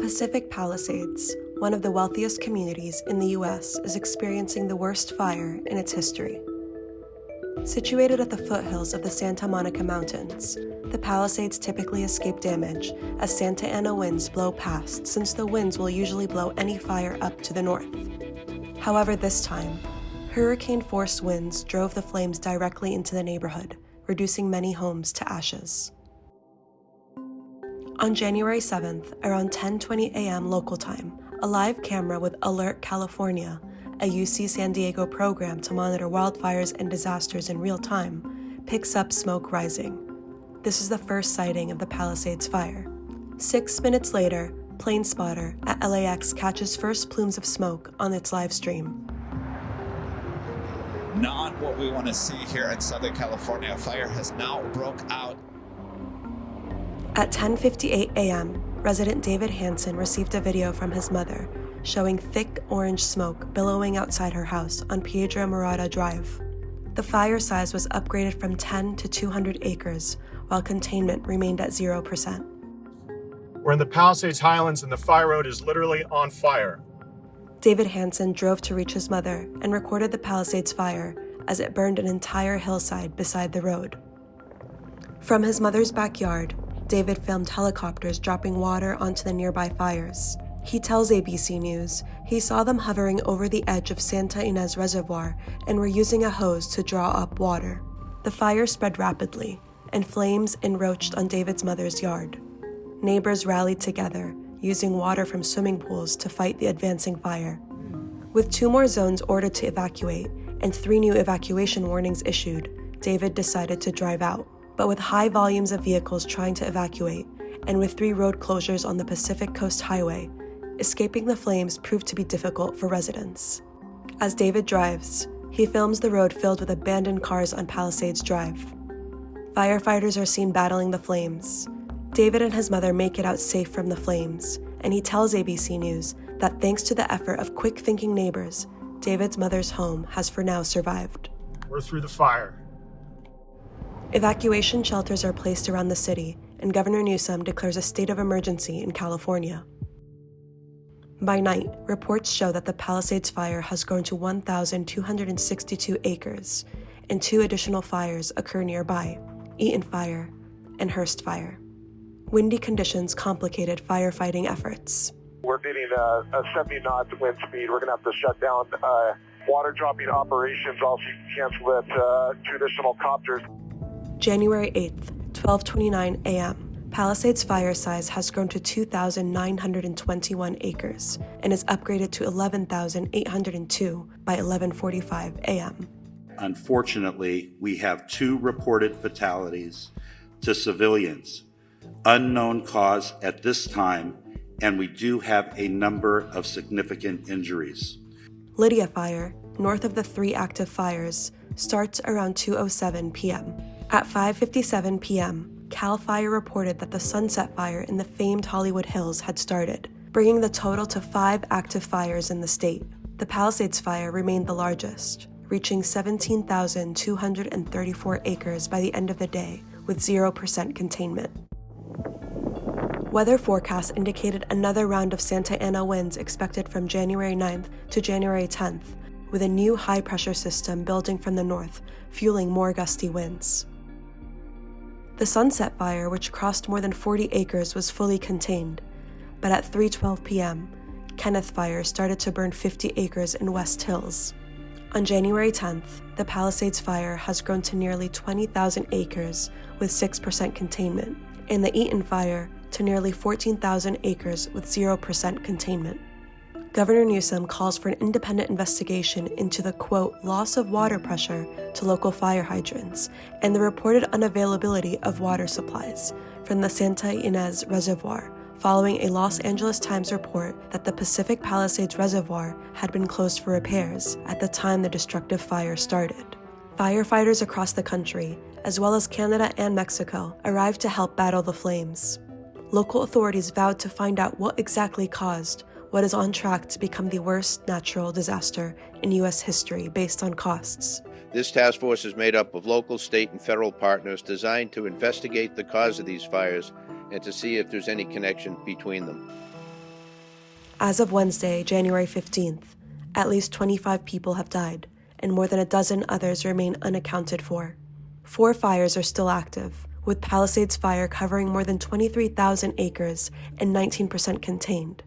Pacific Palisades, one of the wealthiest communities in the U.S., is experiencing the worst fire in its history. Situated at the foothills of the Santa Monica Mountains, the Palisades typically escape damage as Santa Ana winds blow past, since the winds will usually blow any fire up to the north. However, this time, hurricane-force winds drove the flames directly into the neighborhood, reducing many homes to ashes. On January 7th, around 10:20 a.m. local time, a live camera with Alert California, a UC San Diego program to monitor wildfires and disasters in real time, picks up smoke rising. This is the first sighting of the Palisades fire. 6 minutes later, Plane Spotter at LAX catches first plumes of smoke on its live stream. Not what we want to see here in Southern California. A fire has now broke out. At 10:58 a.m., resident David Hansen received a video from his mother showing thick orange smoke billowing outside her house on Piedra Morada Drive. The fire size was upgraded from 10 to 200 acres, while containment remained at 0%. We're in the Palisades Highlands and the fire road is literally on fire. David Hansen drove to reach his mother and recorded the Palisades fire as it burned an entire hillside beside the road. From his mother's backyard, David filmed helicopters dropping water onto the nearby fires. He tells ABC News he saw them hovering over the edge of Santa Ynez Reservoir and were using a hose to draw up water. The fire spread rapidly, and flames encroached on David's mother's yard. Neighbors rallied together, using water from swimming pools to fight the advancing fire. With 2 more zones ordered to evacuate and 3 new evacuation warnings issued, David decided to drive out. But with high volumes of vehicles trying to evacuate, and with 3 road closures on the Pacific Coast Highway, escaping the flames proved to be difficult for residents. As David drives, he films the road filled with abandoned cars on Palisades Drive. Firefighters are seen battling the flames. David and his mother make it out safe from the flames, and he tells ABC News that thanks to the effort of quick-thinking neighbors, David's mother's home has for now survived. We're through the fire. Evacuation shelters are placed around the city, and Governor Newsom declares a state of emergency in California. By night, reports show that the Palisades fire has grown to 1,262 acres, and 2 additional fires occur nearby, Eaton Fire and Hearst Fire. Windy conditions complicated firefighting efforts. We're getting a 70 knot wind speed. We're going to have to shut down water dropping operations. Also, cancel that 2 additional copters. January 8th, 12:29 a.m. Palisades fire size has grown to 2,921 acres and is upgraded to 11,802 by 11:45 a.m. Unfortunately, we have 2 reported fatalities to civilians. Unknown cause at this time, and we do have a number of significant injuries. Lydia Fire, north of the 3 active fires, starts around 2:07 p.m. At 5:57 p.m., CAL FIRE reported that the Sunset Fire in the famed Hollywood Hills had started, bringing the total to 5 active fires in the state. The Palisades Fire remained the largest, reaching 17,234 acres by the end of the day, with 0% containment. Weather forecasts indicated another round of Santa Ana winds expected from January 9th to January 10th, with a new high-pressure system building from the north, fueling more gusty winds. The Sunset Fire, which crossed more than 40 acres, was fully contained, but at 3:12 p.m., Kenneth Fire started to burn 50 acres in West Hills. On January 10th, the Palisades Fire has grown to nearly 20,000 acres with 6% containment, and the Eaton Fire to nearly 14,000 acres with 0% containment. Governor Newsom calls for an independent investigation into the, quote, loss of water pressure to local fire hydrants and the reported unavailability of water supplies from the Santa Ynez Reservoir, following a Los Angeles Times report that the Pacific Palisades Reservoir had been closed for repairs at the time the destructive fire started. Firefighters across the country, as well as Canada and Mexico, arrived to help battle the flames. Local authorities vowed to find out what exactly caused what is on track to become the worst natural disaster in U.S. history based on costs. This task force is made up of local, state, and federal partners designed to investigate the cause of these fires and to see if there's any connection between them. As of Wednesday, January 15th, at least 25 people have died, and more than a dozen others remain unaccounted for. 4 fires are still active, with Palisades Fire covering more than 23,000 acres and 19% contained,